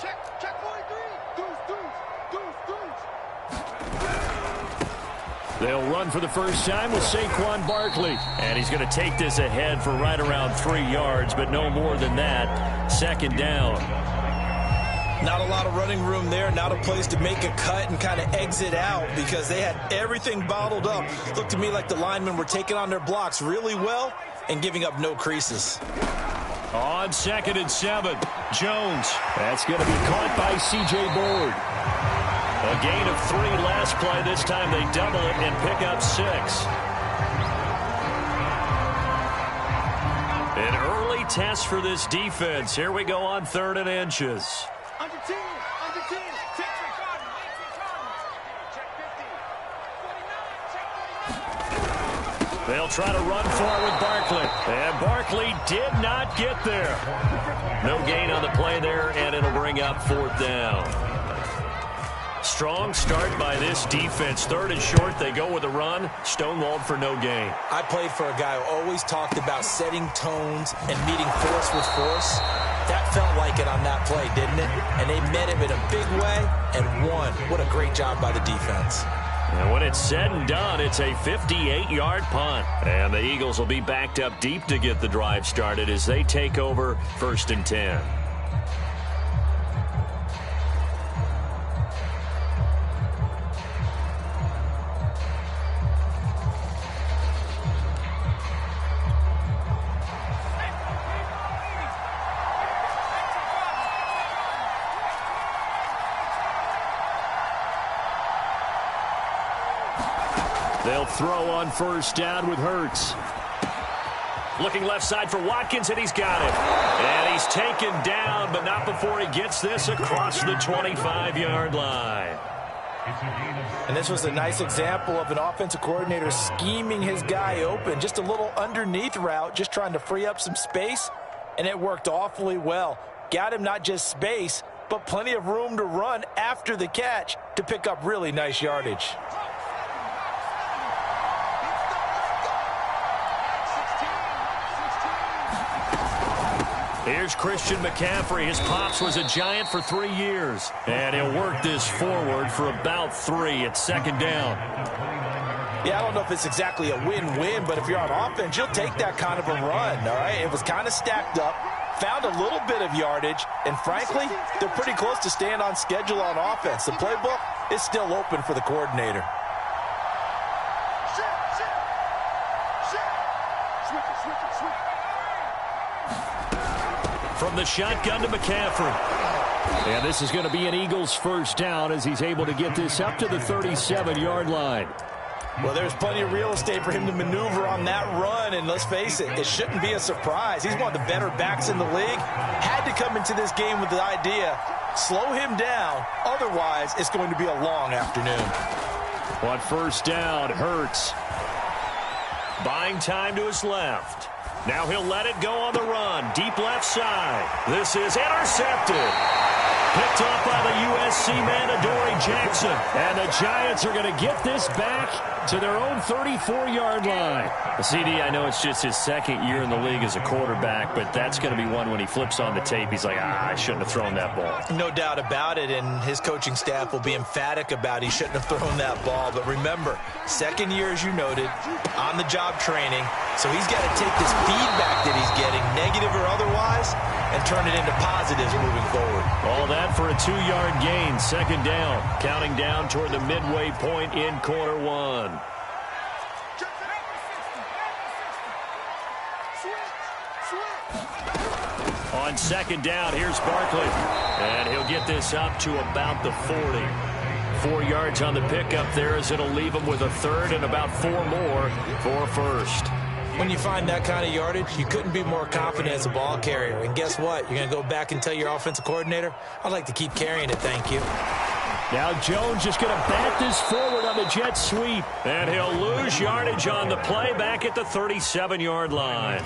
Check 43. Deuce. They'll run for the first time with Saquon Barkley. And he's going to take this ahead for right around 3 yards, but no more than that. Second down. Not a lot of running room there. Not a place to make a cut and kind of exit out because they had everything bottled up. Looked to me like the linemen were taking on their blocks really well and giving up no creases. On 2nd and 7, Jones. That's going to be caught by C.J. Board. A gain of 3 last play. This time they double it and pick up 6. An early test for this defense. Here we go on 3rd and inches. Under 10. Check 50. They'll try to run for it with Barkley. And Barkley did not get there. No gain on the play there, and it'll bring up 4th down. Strong start by this defense. 3rd and short, they go with a run. Stonewalled for no gain. I played for a guy who always talked about setting tones and meeting force with force. That felt like it on that play, didn't it? And they met him in a big way and won. What a great job by the defense. And when it's said and done, it's a 58-yard punt. And the Eagles will be backed up deep to get the drive started as they take over 1st and 10. They'll throw on 1st down with Hurts. Looking left side for Watkins, and he's got it. And he's taken down, but not before he gets this across the 25-yard line. And this was a nice example of an offensive coordinator scheming his guy open. Just a little underneath route, just trying to free up some space, and it worked awfully well. Got him not just space, but plenty of room to run after the catch to pick up really nice yardage. Here's Christian McCaffrey. His pops was a Giant for 3 years. And he'll work this forward for about 3 at 2nd down. Yeah, I don't know if it's exactly a win-win, but if you're on offense, you'll take that kind of a run, all right? It was kind of stacked up, found a little bit of yardage, and frankly, they're pretty close to staying on schedule on offense. The playbook is still open for the coordinator. From the shotgun to McCaffrey. And this is going to be an Eagles 1st down as he's able to get this up to the 37-yard line. Well, there's plenty of real estate for him to maneuver on that run, and let's face it, it shouldn't be a surprise. He's one of the better backs in the league. Had to come into this game with the idea, slow him down, otherwise it's going to be a long afternoon. On 1st down, Hurts. Buying time to his left. Now he'll let it go on the run. Deep left side. This is intercepted. Picked off by the USC man, Adoree Jackson. And the Giants are going to get this back to their own 34-yard line. CD, I know it's just his 2nd year in the league as a quarterback, but that's going to be one when he flips on the tape, he's like, I shouldn't have thrown that ball. No doubt about it, and his coaching staff will be emphatic about he shouldn't have thrown that ball. But remember, 2nd year, as you noted, on-the-job training, so he's got to take this feedback that he's getting, negative or otherwise, and turn it into positives moving forward. All that for a 2-yard gain. 2nd down. Counting down toward the midway point in quarter 1. On 2nd down, here's Barkley. And he'll get this up to about the 40. 4 yards on the pickup there as it'll leave him with a 3rd and about 4 more for 1st. When you find that kind of yardage, you couldn't be more confident as a ball carrier. And guess what? You're going to go back and tell your offensive coordinator, I'd like to keep carrying it, thank you. Now Jones just going to bat this forward on the jet sweep. And he'll lose yardage on the play back at the 37-yard line.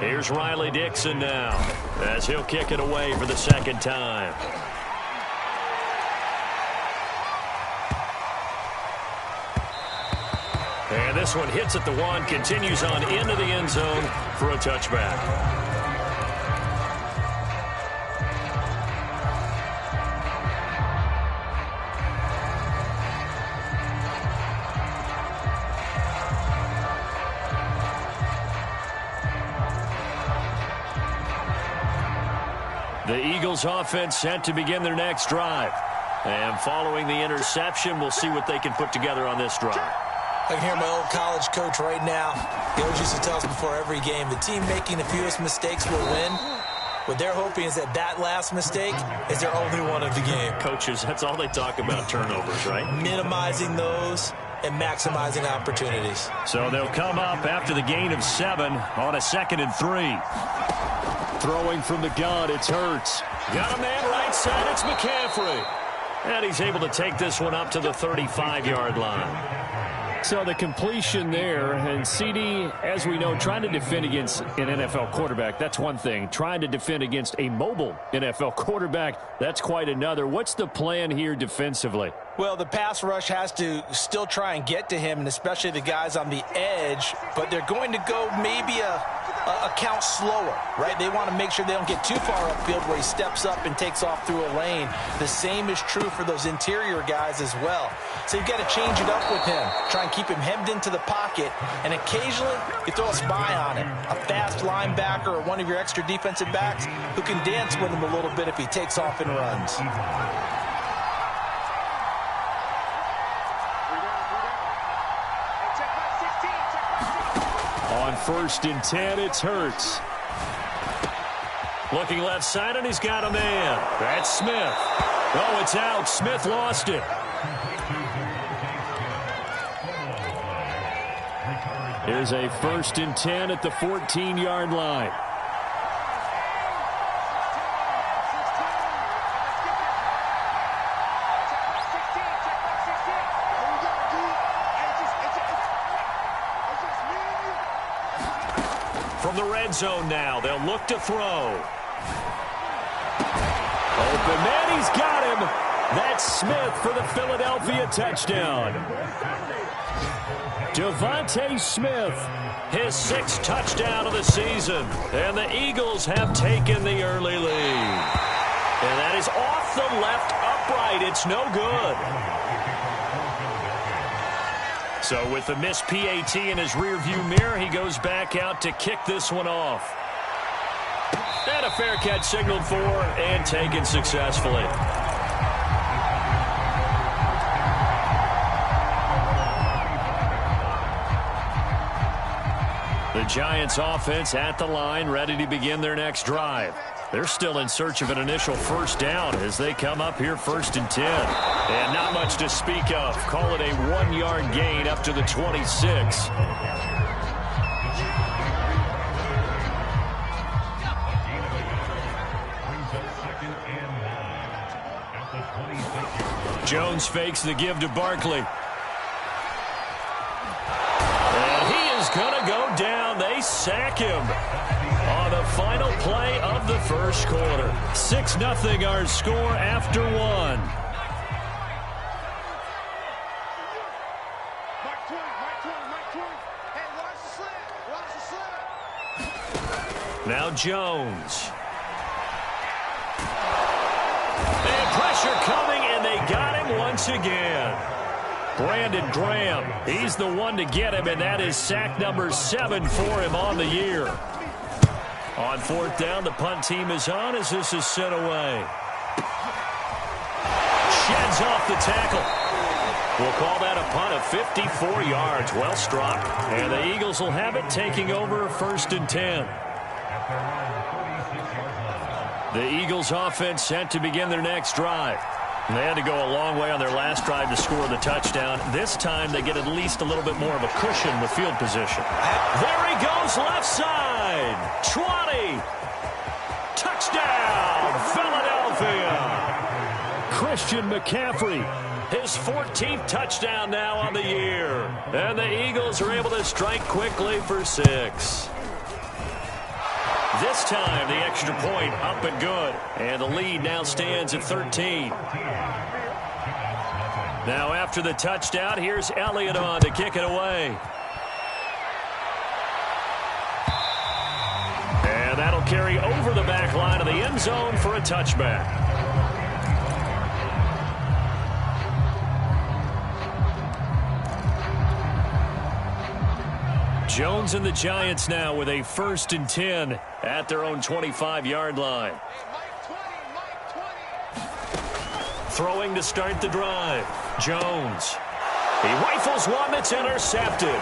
Here's Riley Dixon now as he'll kick it away for the 2nd time. And this one hits at the 1, continues on into the end zone for a touchback. The Eagles offense set to begin their next drive. And following the interception, we'll see what they can put together on this drive. I can hear my old college coach right now. He always used to tell us before every game, the team making the fewest mistakes will win. What they're hoping is that last mistake is their only one of the game. Coaches, that's all they talk about, turnovers, right? Minimizing those and maximizing opportunities. So they'll come up after the gain of 7 on a 2nd and 3. Throwing from the gun, it's Hurts. Got a man right side, it's McCaffrey. And he's able to take this one up to the 35-yard line. So the completion there, and CD, as we know, trying to defend against an NFL quarterback, that's one thing. Trying to defend against a mobile NFL quarterback, that's quite another. What's the plan here defensively? Well, the pass rush has to still try and get to him, and especially the guys on the edge, but they're going to go maybe a count slower, right? They want to make sure they don't get too far upfield where he steps up and takes off through a lane. The same is true for those interior guys as well. So you've got to change it up with him. Try and keep him hemmed into the pocket, and occasionally you throw a spy on him. A fast linebacker or one of your extra defensive backs who can dance with him a little bit if he takes off and runs. On 1st and 10, it's Hurts. Looking left side, and he's got a man. That's Smith. Oh, it's out. Smith lost it. Here's a 1st and 10 at the 14-yard line. From the red zone now, they'll look to throw. Open man, he's got him. That's Smith for the Philadelphia touchdown. Devontae Smith, his 6th touchdown of the season. And the Eagles have taken the early lead. And that is off the left upright. It's no good. So with the missed PAT in his rearview mirror, he goes back out to kick this one off. And a fair catch signaled for and taken successfully. The Giants offense at the line, ready to begin their next drive. They're still in search of an initial 1st down as they come up here 1st and 10. And not much to speak of. Call it a 1-yard gain up to the 26. Jones fakes the give to Barkley. And he is going to go down. They sack him on the final play of the 1st quarter. 6-0 our score after 1. Now Jones. And pressure coming, and they got him once again. Brandon Graham, he's the one to get him, and that is sack number 7 for him on the year. On 4th down, the punt team is on as this is sent away. Sheds off the tackle. We'll call that a punt of 54 yards. Well struck. And the Eagles will have it, taking over 1st and 10. The Eagles offense set to begin their next drive. They had to go a long way on their last drive to score the touchdown. This time they get at least a little bit more of a cushion with field position. There he goes, left side. 20. Touchdown, Philadelphia. Christian McCaffrey, his 14th touchdown now on the year. And the Eagles are able to strike quickly for 6. This time, the extra point up and good. And the lead now stands at 13. Now, after the touchdown, here's Elliott on to kick it away. And that'll carry over the back line of the end zone for a touchback. Jones and the Giants now with a 1st and 10 at their own 25-yard line. Throwing to start the drive. Jones. He rifles one that's intercepted.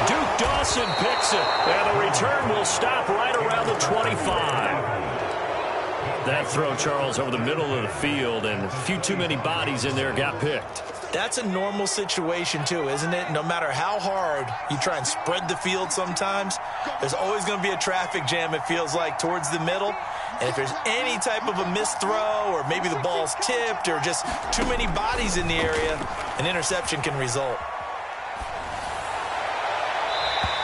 Duke Dawson picks it. And the return will stop right around the 25. That throw, Charles, over the middle of the field, and a few too many bodies in there got picked. That's a normal situation, too, isn't it? No matter how hard you try and spread the field sometimes, there's always going to be a traffic jam, it feels like, towards the middle. And if there's any type of a missed throw or maybe the ball's tipped or just too many bodies in the area, an interception can result.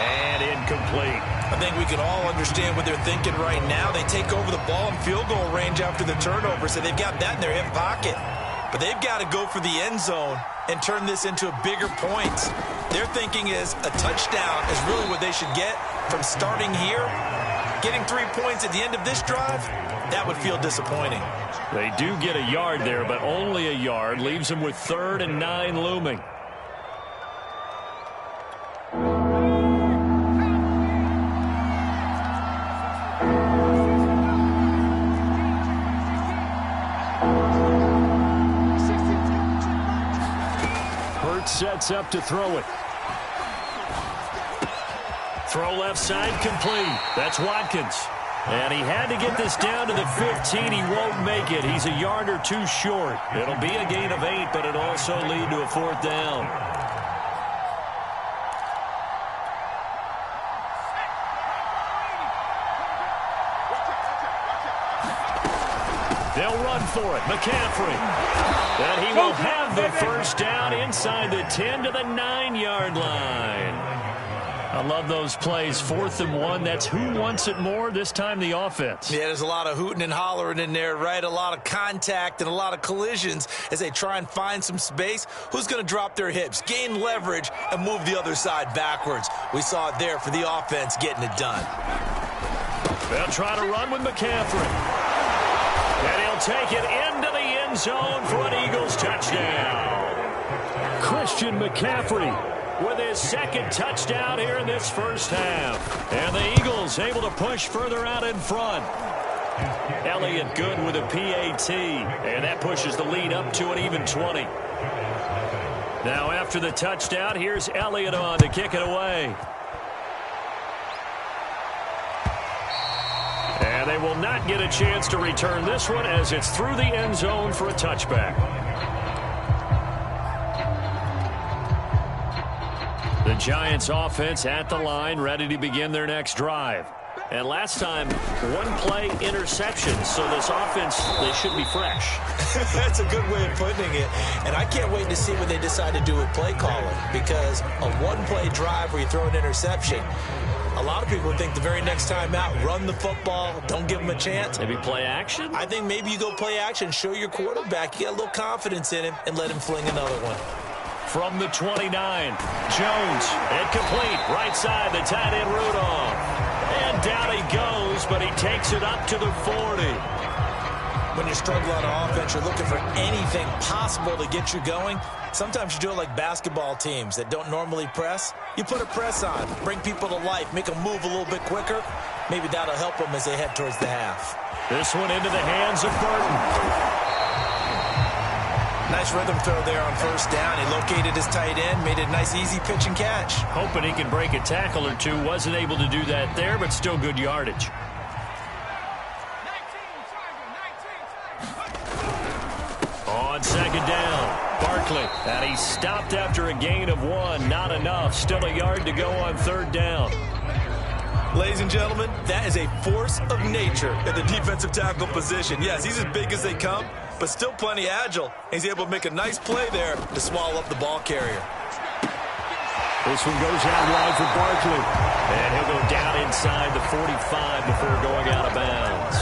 And incomplete. I think we can all understand what they're thinking right now. They take over the ball in field goal range after the turnover, so they've got that in their hip pocket. But they've got to go for the end zone and turn this into a bigger points. Their thinking is a touchdown is really what they should get from starting here. Getting 3 points at the end of this drive, that would feel disappointing. They do get a yard there, but only a yard. Leaves them with 3rd and 9 looming. Sets up to throw it. Throw left side complete. That's Watkins. And he had to get this down to the 15. He won't make it. He's a yard or two short. It'll be a gain of 8, but it'll also lead to a 4th down. They'll run for it. McCaffrey. And he will have the first down inside the 10 to the 9-yard line. I love those plays. 4th and 1. That's who wants it more, this time the offense. Yeah, there's a lot of hooting and hollering in there, right? A lot of contact and a lot of collisions as they try and find some space. Who's going to drop their hips, gain leverage, and move the other side backwards? We saw it there for the offense getting it done. They'll try to run with McCaffrey. And he'll take it into the end zone for an Eagles touchdown. Christian McCaffrey with his 2nd touchdown here in this first half. And the Eagles able to push further out in front. Elliott good with a PAT. And that pushes the lead up to an even 20. Now after the touchdown, here's Elliott on to kick it away. And they will not get a chance to return this one as it's through the end zone for a touchback. The Giants offense at the line, ready to begin their next drive. And last time, 1-play interception, so this offense, they should be fresh. That's a good way of putting it. And I can't wait to see what they decide to do with play calling, because a 1-play drive where you throw an interception, a lot of people think the very next time out, run the football, don't give them a chance. Maybe play action? I think maybe you go play action, show your quarterback, you get a little confidence in him, and let him fling another one. From the 29, Jones, incomplete, right side, the tight end Rudolph. And down he goes, but he takes it up to the 40. When you struggle on offense, you're looking for anything possible to get you going. Sometimes you do it like basketball teams that don't normally press. You put a press on, bring people to life, make them move a little bit quicker. Maybe that'll help them as they head towards the half. This one into the hands of Burton. Nice rhythm throw there on first down. He located his tight end, made it a nice easy pitch and catch. Hoping he can break a tackle or two. Wasn't able to do that there, but still good yardage. On 2nd down, Barkley. And he stopped after a gain of 1. Not enough. Still a yard to go on 3rd down. Ladies and gentlemen, that is a force of nature at the defensive tackle position. Yes, he's as big as they come, but still plenty agile. He's able to make a nice play there to swallow up the ball carrier. This one goes out wide for Barkley. And he'll go down inside the 45 before going out of bounds.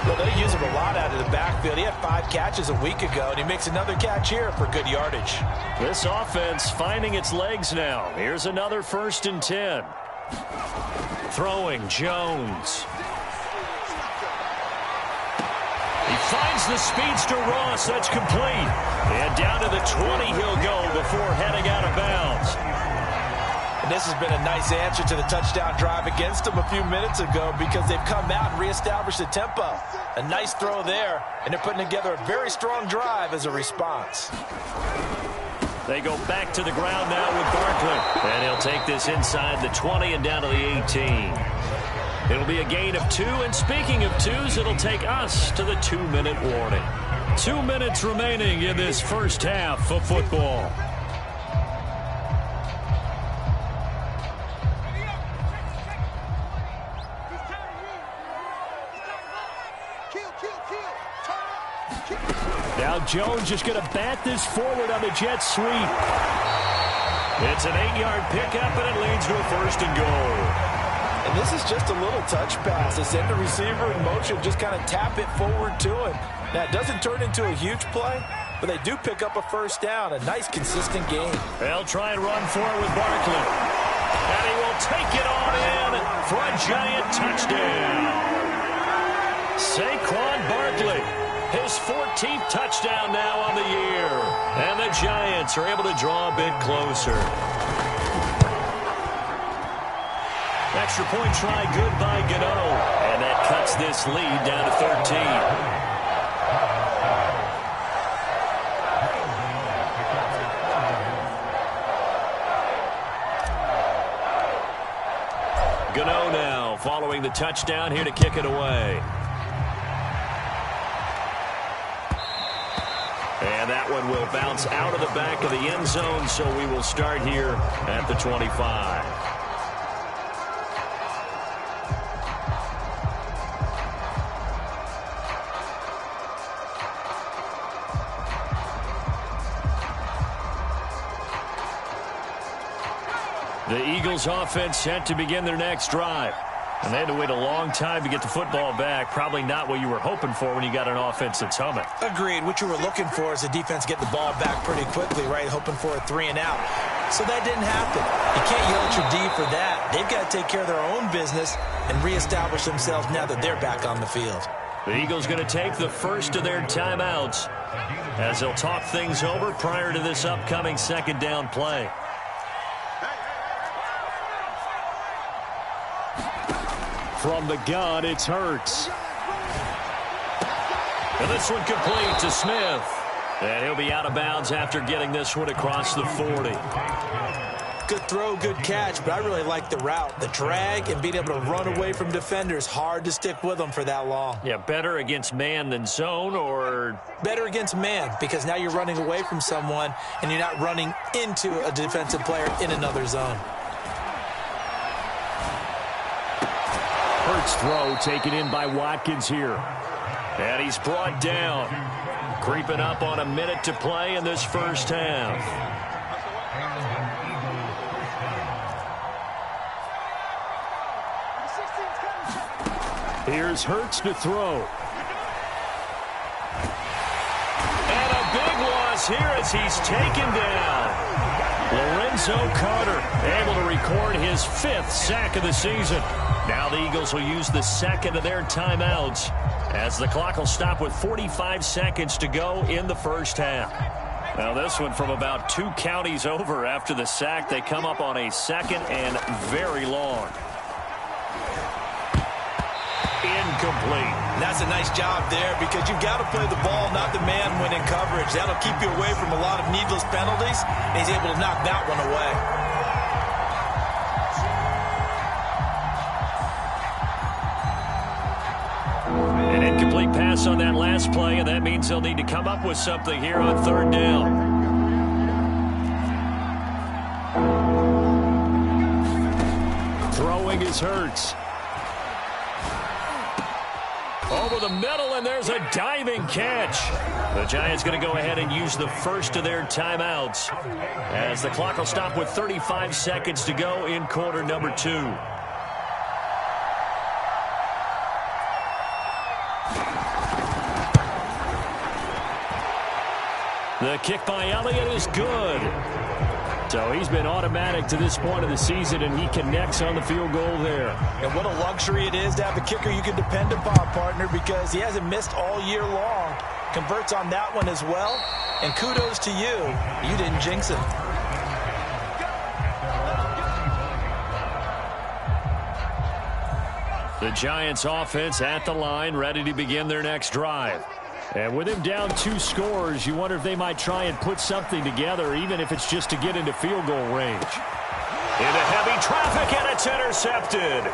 Well, they use him a lot out of the backfield. He had 5 catches a week ago, and he makes another catch here for good yardage. This offense finding its legs now. Here's another 1st and 10. Throwing, Jones. He finds the speedster Ross. That's complete. And down to the 20 he'll go before heading out of bounds. And this has been a nice answer to the touchdown drive against them a few minutes ago because they've come out and reestablished the tempo. A nice throw there, and they're putting together a very strong drive as a response. They go back to the ground now with Barkley. And he'll take this inside the 20 and down to the 18. It'll be a gain of 2, and speaking of 2s, it'll take us to the 2-minute warning. 2 minutes remaining in this first half of football. Now Jones just going to bat this forward on the jet sweep. It's an 8-yard pickup, and it leads to a 1st and goal. And this is just a little touch pass. They send the receiver in motion, just kind of tap it forward to him. Now, it doesn't turn into a huge play, but they do pick up a 1st down. A nice, consistent game. They'll try and run for it with Barkley. And he will take it on in for a giant touchdown. Saquon Barkley, his 14th touchdown now on the year. And the Giants are able to draw a bit closer. Extra point try good by Gano. And that cuts this lead down to 13. Gano now following the touchdown here to kick it away. And that one will bounce out of the back of the end zone, so we will start here at the 25. The Eagles offense set to begin their next drive. And they had to wait a long time to get the football back. Probably not what you were hoping for when you got an offense that's humming. Agreed. What you were looking for is the defense get the ball back pretty quickly, right? Hoping for a 3 and out. So that didn't happen. You can't yell at your D for that. They've got to take care of their own business and reestablish themselves now that they're back on the field. The Eagles going to take the first of their timeouts as they'll talk things over prior to this upcoming 2nd down play. From the gun, it's Hurts. And this one complete to Smith. And he'll be out of bounds after getting this one across the 40. Good throw, good catch, but I really like the route. The drag and being able to run away from defenders. Hard to stick with them for that long. Yeah, better against man than zone, or? Better against man, because now you're running away from someone and you're not running into a defensive player in another zone. Hurts throw taken in by Watkins here. And he's brought down. Creeping up on a minute to play in this first half. Here's Hurts to throw. And a big loss here as he's taken down. Lorenzo Carter able to record his 5th sack of the season. Now the Eagles will use the 2nd of their timeouts as the clock will stop with 45 seconds to go in the first half. Now this one from about 2 counties over after the sack. They come up on a 2nd and very long. Incomplete. That's a nice job there because you've got to play the ball, not the man when in coverage. That'll keep you away from a lot of needless penalties, and he's able to knock that one away. An incomplete pass on that last play, and that means they'll need to come up with something here on 3rd down. Throwing is Hurts. Over the middle, and there's a diving catch. The Giants going to go ahead and use the first of their timeouts as the clock will stop with 35 seconds to go in quarter number 2. The kick by Elliott is good. So he's been automatic to this point of the season, and he connects on the field goal there. And what a luxury it is to have a kicker you can depend upon, partner, because he hasn't missed all year long. Converts on that one as well. And kudos to you. You didn't jinx him. The Giants offense at the line, ready to begin their next drive. And with him down 2 scores, you wonder if they might try and put something together, even if it's just to get into field goal range. Into heavy traffic, and it's intercepted.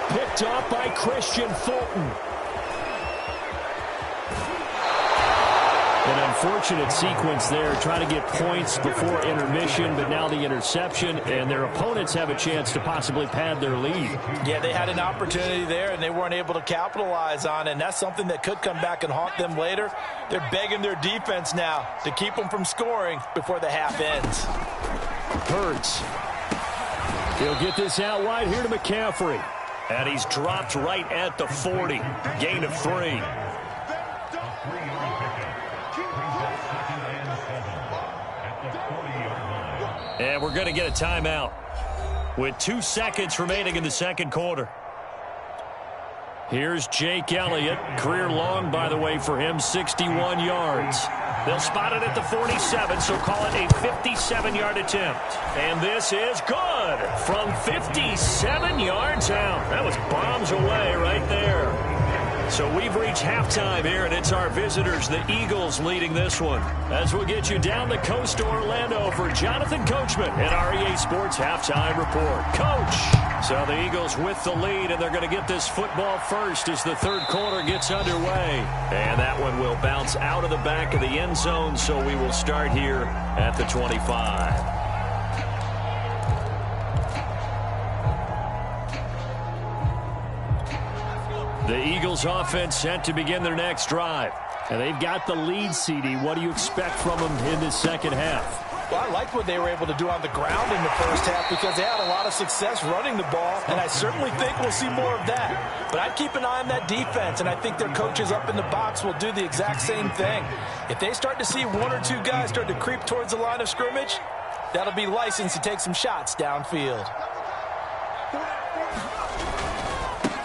Picked off by Christian Fulton. An unfortunate sequence there, trying to get points before intermission, but now the interception, and their opponents have a chance to possibly pad their lead. Yeah, they had an opportunity there, and they weren't able to capitalize on it, and that's something that could come back and haunt them later. They're begging their defense now to keep them from scoring before the half ends. Hurts. He'll get this out wide here to McCaffrey. And he's dropped right at the 40. Gain of 3. And we're going to get a timeout with 2 seconds remaining in the second quarter. Here's Jake Elliott. Career long, by the way, for him, 61 yards. They'll spot it at the 47, so call it a 57-yard attempt. And this is good from 57 yards out. That was bombs away right there. So we've reached halftime here, and it's our visitors, the Eagles, leading this one. As we'll get you down the coast to Orlando for Jonathan Coachman and our EA Sports Halftime Report. Coach! So the Eagles with the lead, and they're going to get this football first as the third quarter gets underway. And that one will bounce out of the back of the end zone, so we will start here at the 25. The Eagles offense set to begin their next drive. And they've got the lead, CD. What do you expect from them in this second half? Well, I like what they were able to do on the ground in the first half because they had a lot of success running the ball, and I certainly think we'll see more of that. But I'd keep an eye on that defense, and I think their coaches up in the box will do the exact same thing. If they start to see 1 or 2 guys start to creep towards the line of scrimmage, that'll be licensed to take some shots downfield.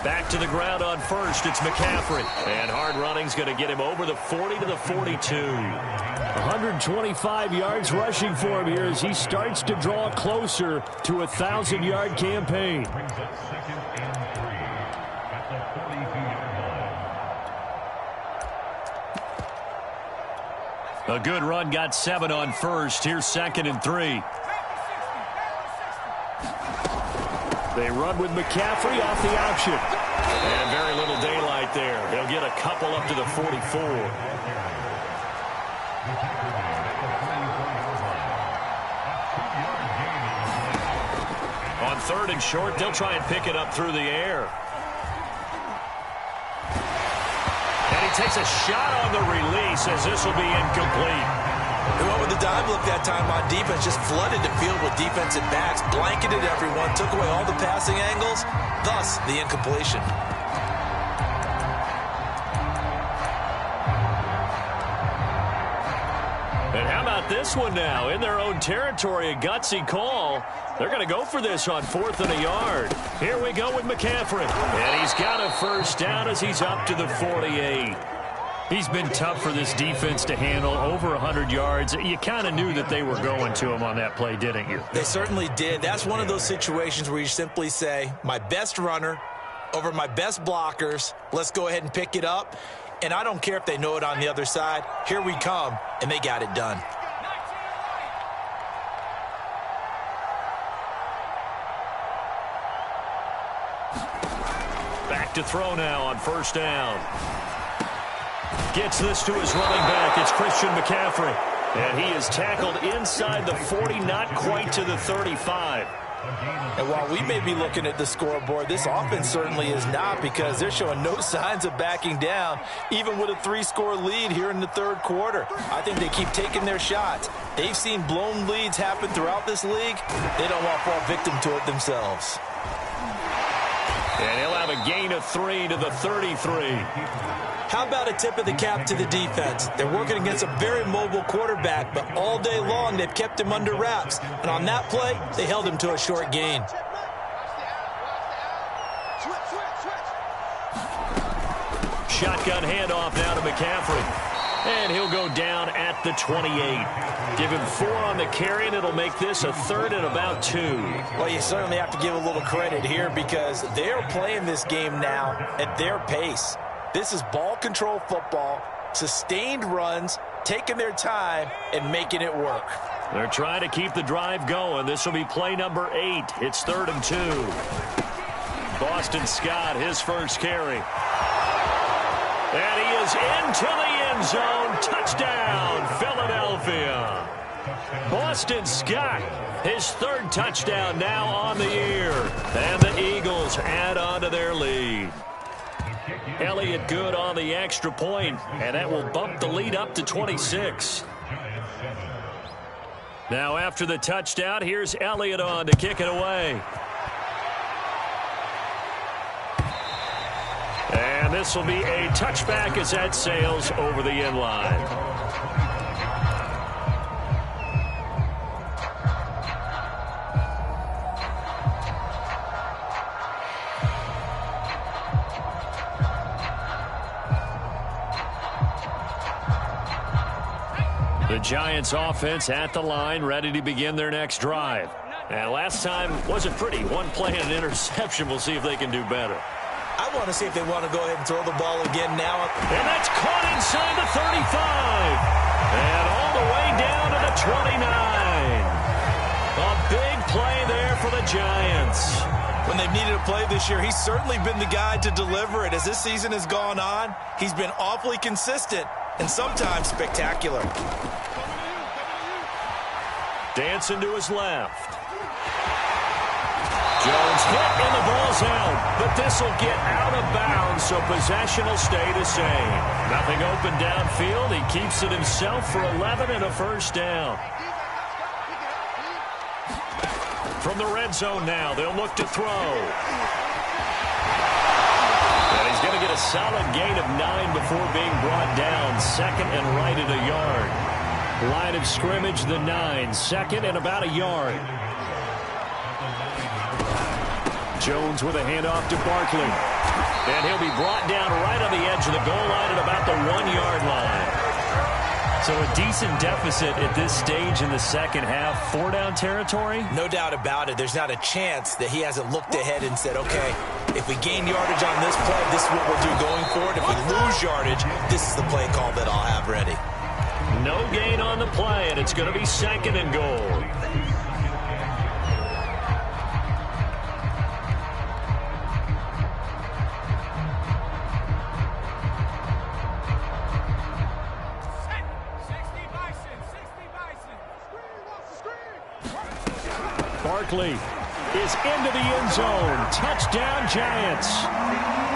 Back to the ground on first, it's McCaffrey. And hard running's going to get him over the 40 to the 42. 125 yards rushing for him here as he starts to draw closer to a 1,000-yard campaign. A good run, got 7 on first. Here's 2nd and 3. They run with McCaffrey off the option. And very little daylight there. They'll get a couple up to the 44. On 3rd and short, they'll try and pick it up through the air. And he takes a shot on the release as this will be incomplete. They went with the dime look that time on defense, just flooded the field with defensive backs, blanketed everyone, took away all the passing angles, thus the incompletion. And how about this one now? In their own territory, a gutsy call. They're going to go for this on 4th and a yard. Here we go with McCaffrey. And he's got a first down as he's up to the 48. He's been tough for this defense to handle, over 100 yards. You kind of knew that they were going to him on that play, didn't you? They certainly did. That's one of those situations where you simply say, my best runner over my best blockers, let's go ahead and pick it up. And I don't care if they know it on the other side. Here we come, and they got it done. Back to throw now on 1st down. Gets this to his running back. It's Christian McCaffrey. And he is tackled inside the 40, not quite to the 35. And while we may be looking at the scoreboard, this offense certainly is not, because they're showing no signs of backing down, even with a 3-score lead here in the third quarter. I think they keep taking their shots. They've seen blown leads happen throughout this league. They don't want to fall victim to it themselves. And he'll have a gain of 3 to the 33. How about a tip of the cap to the defense? They're working against a very mobile quarterback, but all day long they've kept him under wraps. And on that play, they held him to a short gain. Shotgun handoff now to McCaffrey. And he'll go down at the 28. Give him 4 on the carry, and it'll make this a 3rd and about 2. Well, you certainly have to give a little credit here because they're playing this game now at their pace. This is ball control football, sustained runs, taking their time, and making it work. They're trying to keep the drive going. This will be play number 8. It's 3rd and 2. Boston Scott, his first carry. And he is into the end zone. Touchdown, Philadelphia. Boston Scott, his 3rd touchdown now on the year. And the Eagles add on to their lead. Elliott good on the extra point, and that will bump the lead up to 26. Now after the touchdown, here's Elliott on to kick it away. And this will be a touchback as that sails over the end line. The Giants offense at the line, ready to begin their next drive. And last time wasn't pretty. One play and an interception. We'll see if they can do better. I want to see if they want to go ahead and throw the ball again now. And that's caught inside the 35. And all the way down to the 29. A big play there for the Giants. When they've needed a play this year, he's certainly been the guy to deliver it. As this season has gone on, he's been awfully consistent and sometimes spectacular. Dancing to his left. Jones hit and the ball's out, but this will get out of bounds, so possession will stay the same. Nothing open downfield. He keeps it himself for 11 and a first down. From the red zone now, they'll look to throw. And he's going to get a solid gain of 9 before being brought down. 2nd and right at a yard. Line of scrimmage, the 9. 2nd and about a yard. Jones with a handoff to Barkley. And he'll be brought down right on the edge of the goal line at about the 1-yard line. So a decent deficit at this stage in the second half. 4-down territory? No doubt about it. There's not a chance that he hasn't looked ahead and said, okay, if we gain yardage on this play, this is what we'll do going forward. If we lose yardage, this is the play call that I'll have ready. No gain on the play, and it's going to be 2nd and goal. Barkley is into the end zone. Touchdown, Giants.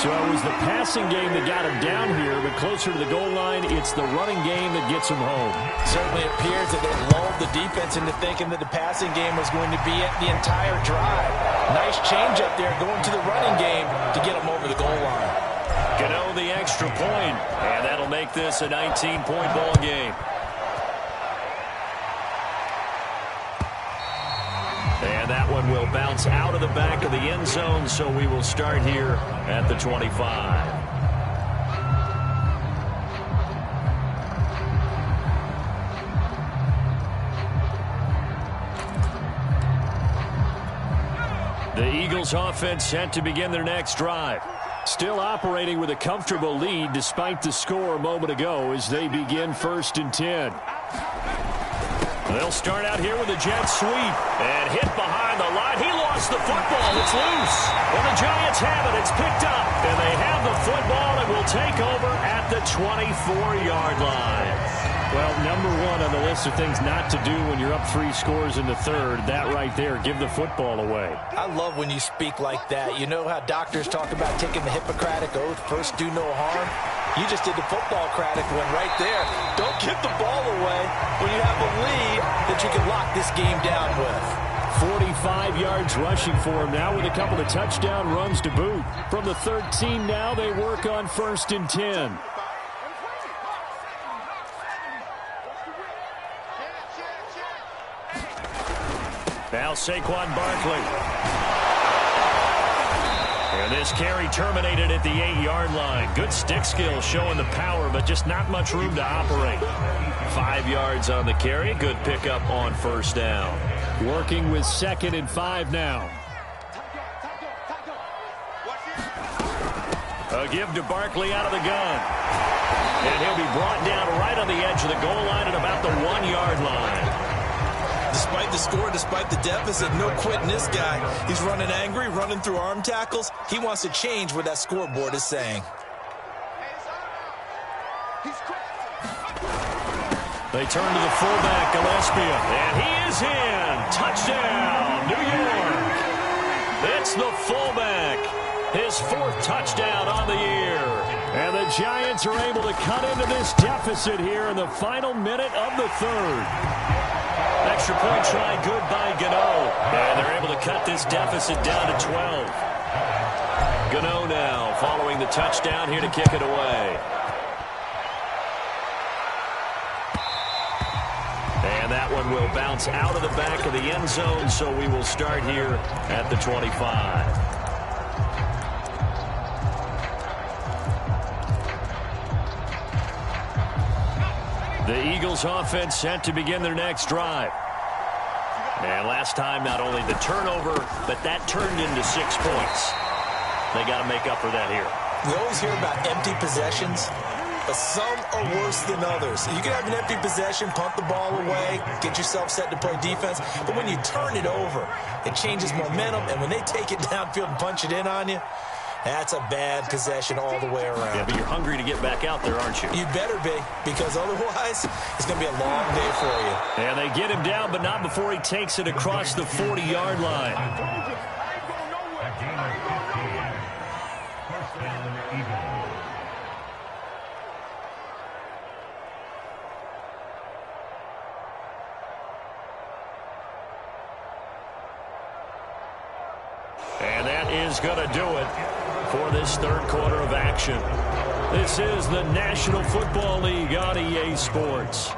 So it was the passing game that got him down here, but closer to the goal line, it's the running game that gets him home. Certainly appears that they lulled the defense into thinking that the passing game was going to be it the entire drive. Nice change up there going to the running game to get him over the goal line. Gano the extra point, and that'll make this a 19-point ball game. And that one will bounce out of the back of the end zone, so we will start here at the 25. The Eagles offense set to begin their next drive. Still operating with a comfortable lead despite the score a moment ago as they begin 1st and 10. They'll start out here with a jet sweep and hit behind the line. He lost the football. It's loose. And the Giants have it. It's picked up. And they have the football and will take over at the 24-yard line. Well, number 1 on the list of things not to do when you're up 3 scores in the 3rd. That right there, give the football away. I love when you speak like that. You know how doctors talk about taking the Hippocratic Oath, first do no harm? You just did the football-cratic one right there. Don't give the ball away when you have a lead that you can lock this game down with. 45 yards rushing for him now with a couple of touchdown runs to boot. From the 13 now, they work on 1st and 10. Now Saquon Barkley. And this carry terminated at the 8-yard line. Good stick skill showing the power, but just not much room to operate. 5 yards on the carry. Good pickup on first down. Working with 2nd and 5 now. A give to Barkley out of the gun. And he'll be brought down right on the edge of the goal line at about the 1-yard line. Despite the score, despite the deficit, no quitting this guy. He's running angry, running through arm tackles. He wants to change what that scoreboard is saying. They turn to the fullback, Gillespie, and he is in. Touchdown, New York. It's the fullback. His 4th touchdown on the year. And the Giants are able to cut into this deficit here in the final minute of the 3rd. Extra point try good by Gano. And they're able to cut this deficit down to 12. Gano now following the touchdown here to kick it away. And that one will bounce out of the back of the end zone, so we will start here at the 25. The Eagles offense set to begin their next drive. And last time, not only the turnover, but that turned into 6 points. They got to make up for that here. We always hear about empty possessions, but some are worse than others. You can have an empty possession, punt the ball away, get yourself set to play defense, but when you turn it over, it changes momentum, and when they take it downfield and punch it in on you, that's a bad possession all the way around. Yeah, but you're hungry to get back out there, aren't you? You better be, because otherwise it's going to be a long day for you. And they get him down, but not before he takes it across the 40-yard line. And that is going to do it for this 3rd quarter of action. This is the National Football League on EA Sports.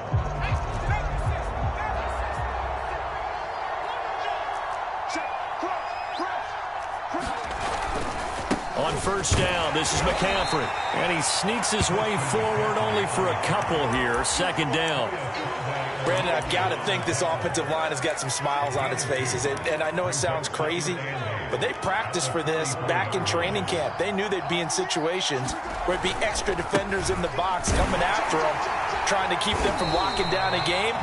On first down, this is McCaffrey. And he sneaks his way forward only for a couple here. 2nd down. Brandon, I've got to think this offensive line has got some smiles on its faces. And I know it sounds crazy, but they practiced for this back in training camp. They knew they'd be in situations where it'd be extra defenders in the box coming after them, trying to keep them from locking down a game.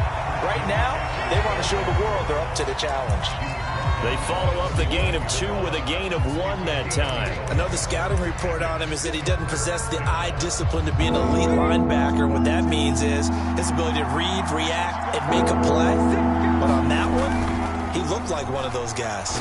Right now, they want to show the world they're up to the challenge. They follow up the gain of 2 with a gain of 1 that time. Another scouting report on him is that he doesn't possess the eye discipline to be an elite linebacker. What that means is his ability to read, react, and make a play. But on that one, he looked like one of those guys.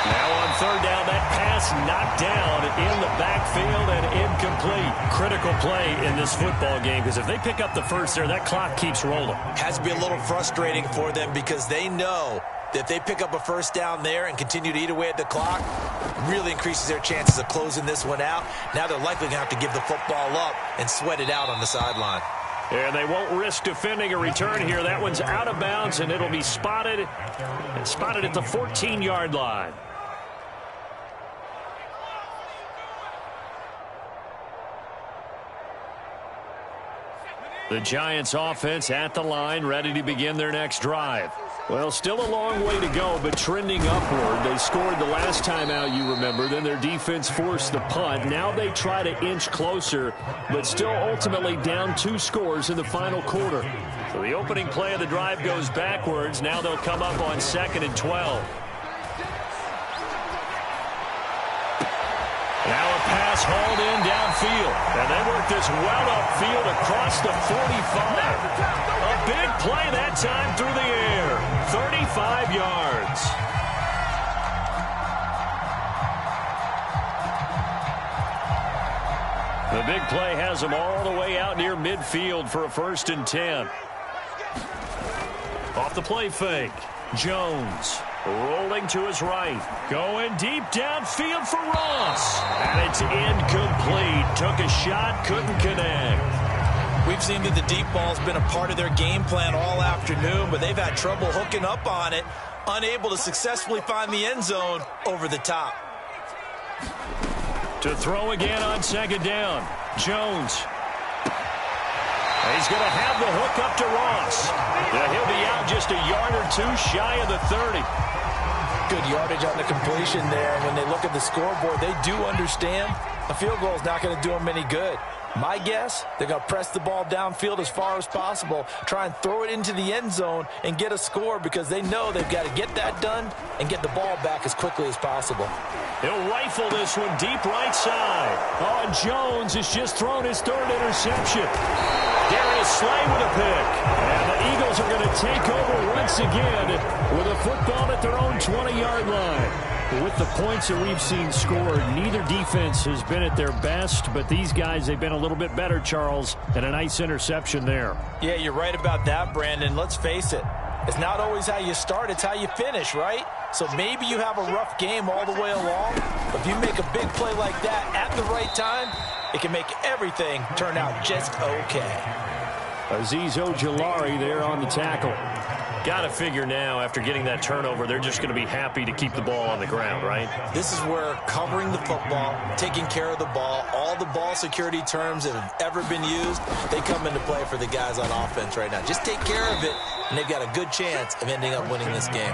Now on 3rd down, that pass knocked down in the backfield and incomplete. Critical play in this football game, because if they pick up the first there, that clock keeps rolling. Has to be a little frustrating for them, because they know that if they pick up a first down there and continue to eat away at the clock, really increases their chances of closing this one out. Now they're likely going to have to give the football up and sweat it out on the sideline. And they won't risk defending a return here. That one's out of bounds, and it'll be spotted at the 14-yard line. The Giants offense at the line, ready to begin their next drive. Well, still a long way to go, but trending upward. They scored the last time out, you remember. Then their defense forced the punt. Now they try to inch closer, but still ultimately down 2 scores in the final quarter. So the opening play of the drive goes backwards. Now they'll come up on 2nd and 12. Now a pass hauled in downfield. And they work this well upfield across the 45. A big play that time through the air. 35 yards. The big play has them all the way out near midfield for a 1st and 10. Off the play fake. Jones rolling to his right. Going deep downfield for Ross. And it's incomplete. Took a shot, couldn't connect. We've seen that the deep ball's been a part of their game plan all afternoon, but they've had trouble hooking up on it, unable to successfully find the end zone over the top. To throw again on second down. Jones. He's going to have the hook up to Ross. Yeah, he'll be out just a yard or two shy of the 30. Good yardage on the completion there. And when they look at the scoreboard, they do understand a field goal is not going to do them any good. My guess, they're going to press the ball downfield as far as possible, try and throw it into the end zone and get a score because they know they've got to get that done and get the ball back as quickly as possible. He'll rifle this one deep right side. Oh, and Jones has just thrown his third interception. Darius Slay with a pick. And the Eagles are going to take over once again with a football at their own 20-yard line. With the points that we've seen scored, neither defense has been at their best, but these guys, they've been a little bit better, Charles, and a nice interception there. Yeah, you're right about that, Brandon. Let's face it. It's not always how you start, it's how you finish, right? So maybe you have a rough game all the way along, but if you make a big play like that at the right time, it can make everything turn out just okay. Azeez Ojulari there on the tackle. Got to figure now, after getting that turnover, they're just going to be happy to keep the ball on the ground, right? This is where covering the football, taking care of the ball, all the ball security terms that have ever been used, they come into play for the guys on offense right now. Just take care of it, and they've got a good chance of ending up winning this game.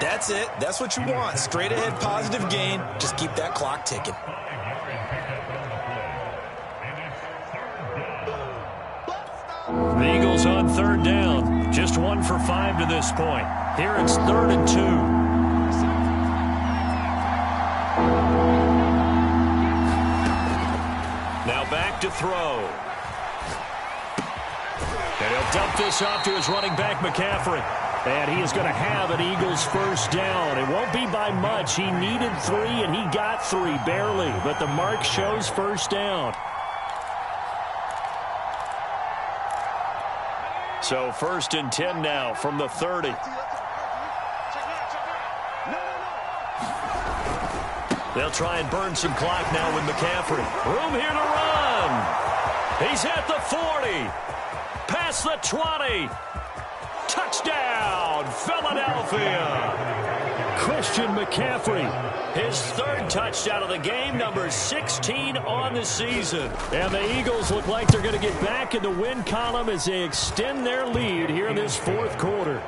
That's it. That's what you want. Straight ahead positive gain. Just keep that clock ticking. The Eagles on third down. Just 1 for 5 to this point. Here it's 3rd and 2. Now back to throw. And he'll dump this off to his running back, McCaffrey. And he is going to have an Eagles first down. It won't be by much. He needed 3, and he got 3, barely. But the mark shows first down. So 1st and 10 now from the 30. They'll try and burn some clock now with McCaffrey. Room here to run. He's at the 40. Past the 20. Touchdown, Philadelphia. Christian McCaffrey, his 3rd touchdown of the game, number 16 on the season. And the Eagles look like they're going to get back in the win column as they extend their lead here in this 4th quarter.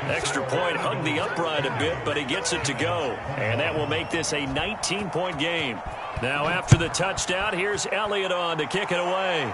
Extra point hugged the upright a bit, but he gets it to go. And that will make this a 19-point game. Now after the touchdown, here's Elliott on to kick it away.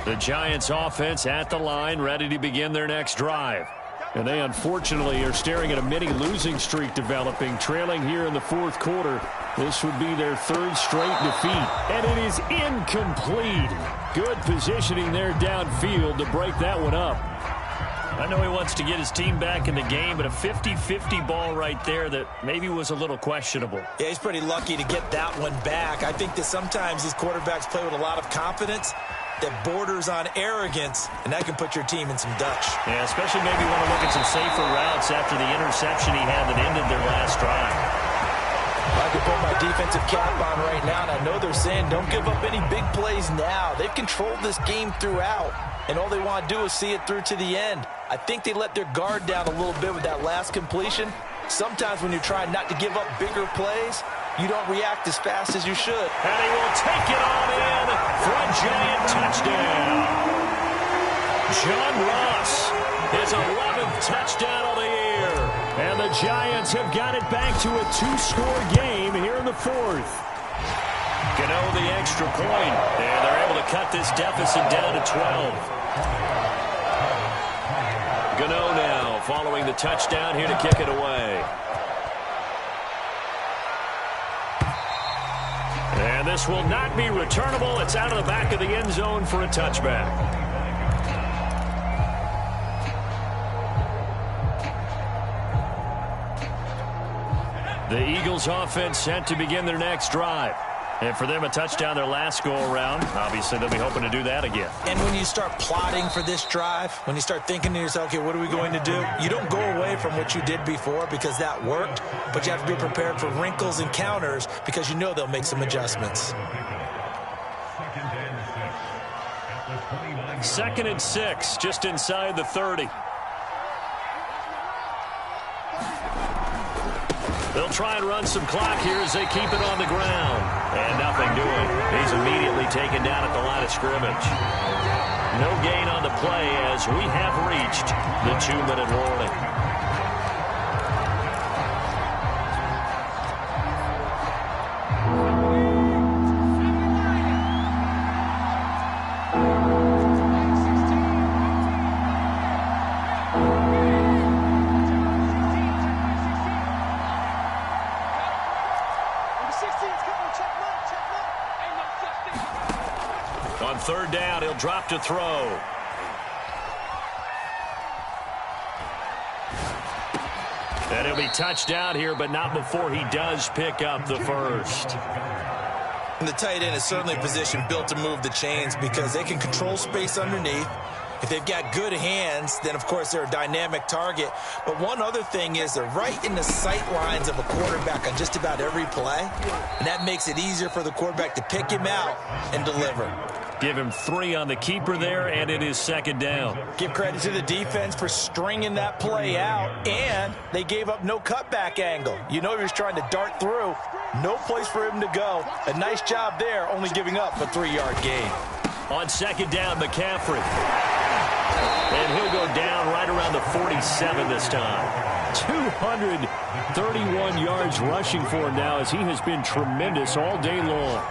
The Giants offense at the line, ready to begin their next drive. And they unfortunately are staring at a mini losing streak developing, trailing here in the 4th quarter. This would be their 3rd straight defeat. And it is incomplete. Good positioning there downfield to break that one up. I know he wants to get his team back in the game, but a 50-50 ball right there that maybe was a little questionable. Yeah, he's pretty lucky to get that one back. I think that sometimes these quarterbacks play with a lot of confidence that borders on arrogance, and that can put your team in some Dutch. Yeah, especially maybe want to look at some safer routes after the interception he had that ended their last drive. I could put my defensive cap on right now, and I know they're saying don't give up any big plays now. They've controlled this game throughout, and all they want to do is see it through to the end. I think they let their guard down a little bit with that last completion. Sometimes when you're trying not to give up bigger plays, you don't react as fast as you should. And he will take it on in for a giant touchdown. John Ross, his 11th touchdown of the year. And the Giants have got it back to a 2-score game here in the 4th. Gano the extra point, and they're able to cut this deficit down to 12. Gano now following the touchdown here to kick it away. And this will not be returnable. It's out of the back of the end zone for a touchback. The Eagles offense set to begin their next drive. And for them, a touchdown their last go-around. Obviously, they'll be hoping to do that again. And when you start plotting for this drive, when you start thinking to yourself, okay, what are we going to do? You don't go away from what you did before because that worked, but you have to be prepared for wrinkles and counters because you know they'll make some adjustments. 2nd and 6, just inside the 30. They'll try and run some clock here as they keep it on the ground. And nothing doing. He's immediately taken down at the line of scrimmage. No gain on the play as we have reached the 2-minute warning. On 3rd down, he'll drop to throw. And he'll be touched down here, but not before he does pick up the first. And the tight end is certainly a position built to move the chains because they can control space underneath. If they've got good hands, then, of course, they're a dynamic target. But one other thing is they're right in the sight lines of a quarterback on just about every play. And that makes it easier for the quarterback to pick him out and deliver. Give him 3 on the keeper there, and it is 2nd down. Give credit to the defense for stringing that play out, and they gave up no cutback angle. You know he was trying to dart through. No place for him to go. A nice job there, only giving up a 3-yard gain. On 2nd down, McCaffrey. And he'll go down right around the 47 this time. 231 yards rushing for him now as he has been tremendous all day long.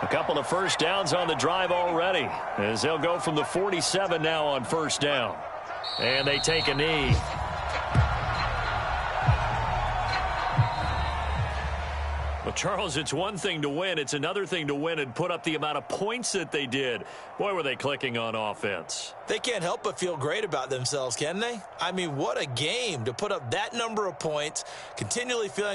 A couple of first downs on the drive already as they'll go from the 47 now on 1st down. And they take a knee. Well, Charles, it's one thing to win. It's another thing to win and put up the amount of points that they did. Boy, were they clicking on offense. They can't help but feel great about themselves, can they? I mean, what a game to put up that number of points, continually feeling